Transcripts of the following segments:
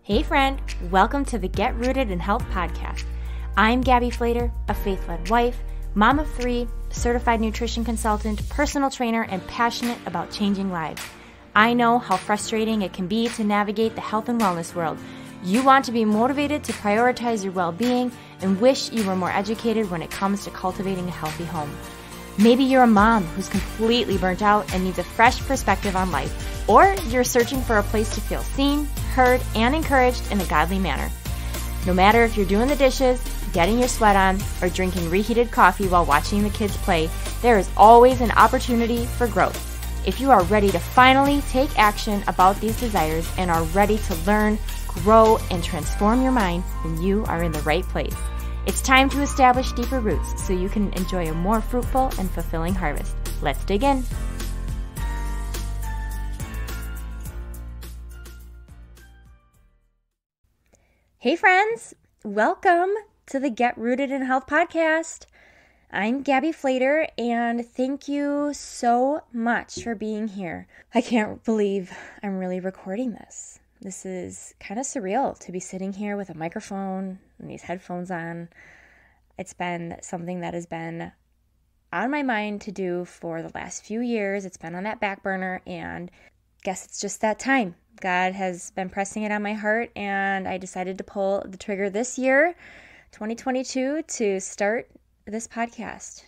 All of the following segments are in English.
Hey friend, welcome to the Get Rooted in Health podcast. I'm Gabby Flater, a faith-led wife, mom of 3, certified nutrition consultant, personal trainer, and passionate about changing lives. I know how frustrating it can be to navigate the health and wellness world. You want to be motivated to prioritize your well-being and wish you were more educated when it comes to cultivating a healthy home. Maybe you're a mom who's completely burnt out and needs a fresh perspective on life, or you're searching for a place to feel seen, heard, and encouraged in a godly manner. No matter if you're doing the dishes, getting your sweat on, or drinking reheated coffee while watching the kids play, there is always an opportunity for growth. If you are ready to finally take action about these desires and are ready to learn, grow, and transform your mind, then you are in the right place. It's time to establish deeper roots so you can enjoy a more fruitful and fulfilling harvest. Let's dig in. Hey friends, welcome to the Get Rooted in Health podcast. I'm Gabby Flater, and thank you so much for being here. I can't believe I'm really recording this. This is kind of surreal to be sitting here with a microphone and these headphones on. It's been something that has been on my mind to do for the last few years. It's been on that back burner, and guess it's just that time. God has been pressing it on my heart, and I decided to pull the trigger this year, 2022, to start this podcast,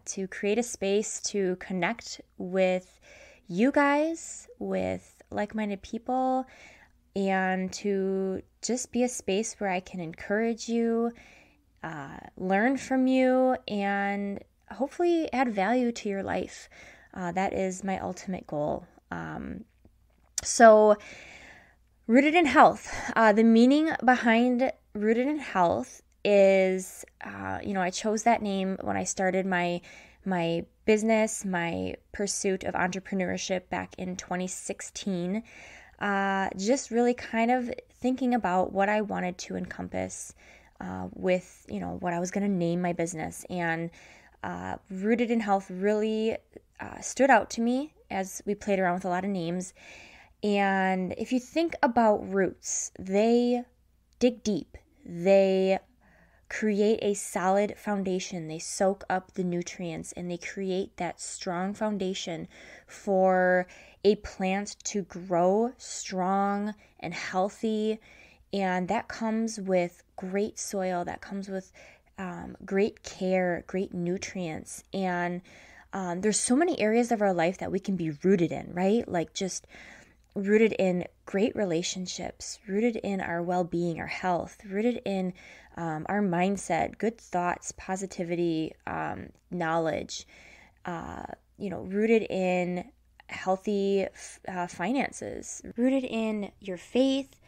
to create a space to connect with you guys, with like-minded people, and to just be a space where I can encourage you, learn from you, and hopefully add value to your life. That is my ultimate goal. So, Rooted in Health. The meaning behind Rooted in Health is, I chose that name when I started my business, my pursuit of entrepreneurship back in 2016. Just really kind of thinking about what I wanted to encompass with, what I was going to name my business. And Rooted in Health really stood out to me as we played around with a lot of names. And if you think about roots, they dig deep. They create a solid foundation. They soak up the nutrients, and they create that strong foundation for a plant to grow strong and healthy. And that comes with great soil. That comes with great care, great nutrients. And there's so many areas of our life that we can be rooted in, right? Like just rooted in great relationships, rooted in our well-being, our health, rooted in our mindset, good thoughts, positivity, knowledge, rooted in healthy finances, rooted in your faith,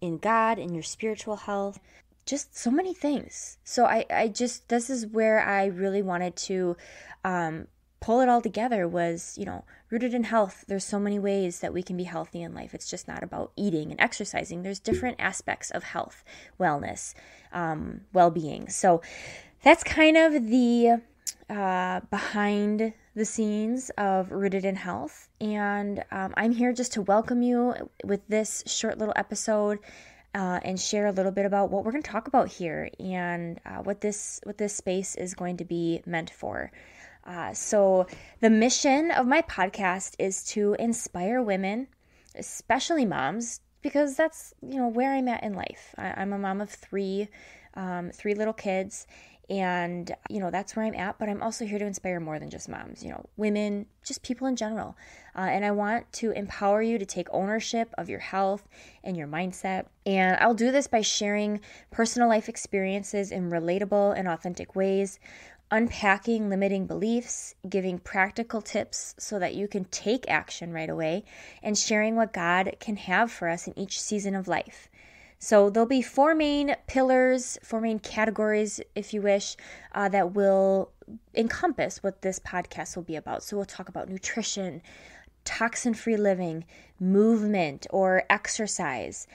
in God, in your spiritual health, just so many things. So this is where I really wanted to pull it all together was, rooted in health. There's so many ways that we can be healthy in life. It's just not about eating and exercising. There's different aspects of health, wellness, well-being. So that's kind of the behind the scenes of Rooted in Health. And I'm here just to welcome you with this short little episode and share a little bit about what we're going to talk about here and what this space is going to be meant for. So the mission of my podcast is to inspire women, especially moms, because that's, where I'm at in life. I'm a mom of 3 little kids, and, that's where I'm at, but I'm also here to inspire more than just moms, women, just people in general. And I want to empower you to take ownership of your health and your mindset. And I'll do this by sharing personal life experiences in relatable and authentic ways, unpacking limiting beliefs, giving practical tips so that you can take action right away, and sharing what God can have for us in each season of life. So there'll be 4 main pillars, 4 main categories, if you wish, that will encompass what this podcast will be about. So we'll talk about nutrition, toxin free living, movement or exercise,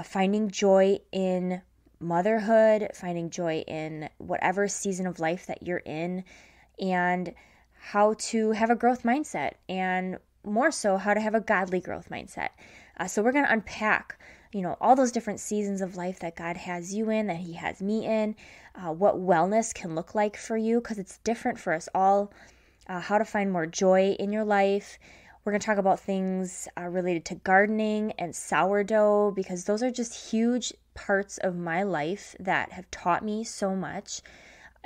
finding joy in motherhood, finding joy in whatever season of life that you're in, and how to have a growth mindset, and more so how to have a godly growth mindset. So we're going to unpack all those different seasons of life that God has you in, that He has me in, what wellness can look like for you, because it's different for us all, how to find more joy in your life. We're going to talk about things related to gardening and sourdough, because those are just huge parts of my life that have taught me so much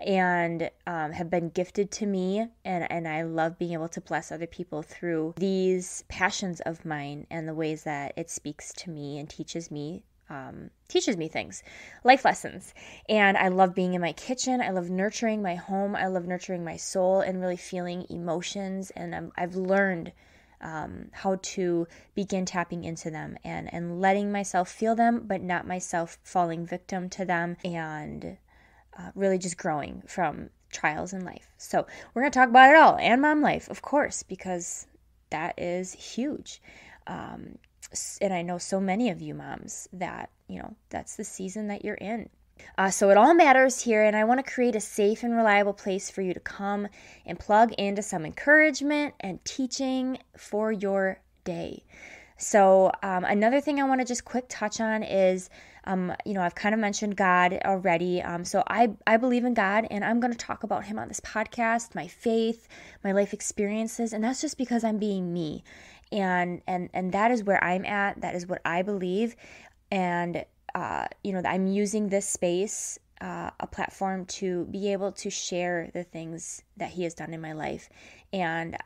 and have been gifted to me. And I love being able to bless other people through these passions of mine and the ways that it speaks to me and teaches me things, life lessons. And I love being in my kitchen. I love nurturing my home. I love nurturing my soul and really feeling emotions. And I've learned how to begin tapping into them and letting myself feel them, but not myself falling victim to them, and really just growing from trials in life. So we're going to talk about it all, and mom life, of course, because that is huge. And I know so many of you moms that, that's the season that you're in. So it all matters here, and I want to create a safe and reliable place for you to come and plug into some encouragement and teaching for your day. So another thing I want to just quick touch on is, I've kind of mentioned God already. So I believe in God, and I'm going to talk about Him on this podcast, my faith, my life experiences, and that's just because I'm being me. And that is where I'm at. That is what I believe. And, I'm using this space, a platform, to be able to share the things that He has done in my life. And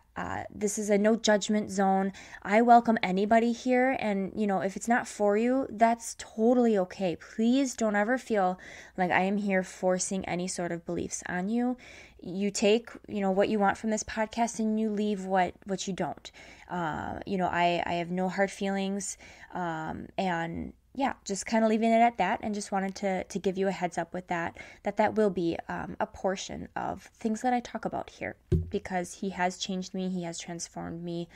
this is a no judgment zone. I welcome anybody here. And, if it's not for you, that's totally okay. Please don't ever feel like I am here forcing any sort of beliefs on you. You take, what you want from this podcast, and you leave what you don't. I have no hard feelings. And yeah, just kind of leaving it at that, and just wanted to give you a heads up with that will be a portion of things that I talk about here, because He has changed me, He has transformed me,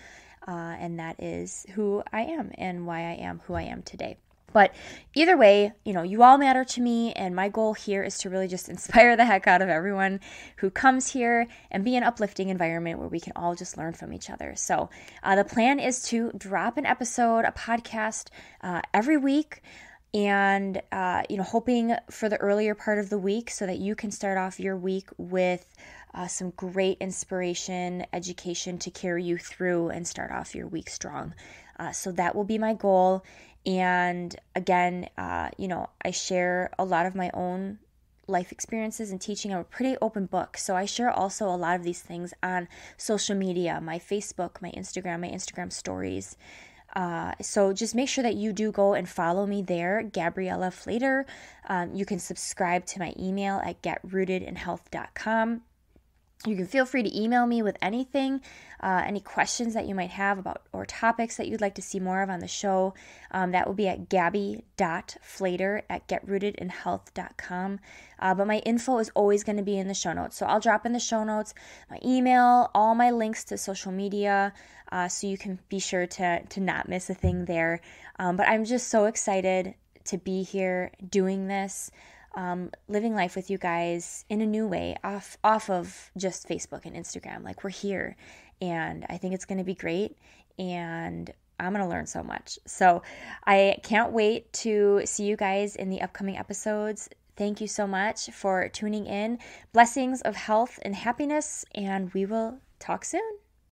and that is who I am and why I am who I am today. But either way, you all matter to me, and my goal here is to really just inspire the heck out of everyone who comes here and be an uplifting environment where we can all just learn from each other. So the plan is to drop an episode, a podcast every week, and hoping for the earlier part of the week so that you can start off your week with some great inspiration, education to carry you through and start off your week strong. So that will be my goal. And again, I share a lot of my own life experiences and teaching. I'm a pretty open book. So I share also a lot of these things on social media, my Facebook, my Instagram stories. So just make sure that you do go and follow me there, Gabriella Flater. You can subscribe to my email at getrootedinhealth.com. You can feel free to email me with anything, any questions that you might have about or topics that you'd like to see more of on the show. That will be at gabby.flater@getrootedinhealth.com. But my info is always going to be in the show notes. So I'll drop in the show notes my email, all my links to social media, so you can be sure to not miss a thing there. But I'm just so excited to be here doing this. Living life with you guys in a new way, off of just Facebook and Instagram. Like, we're here, and I think it's going to be great, and I'm going to learn so much. So I can't wait to see you guys in the upcoming episodes. Thank you so much for tuning in. Blessings of health and happiness, and we will talk soon.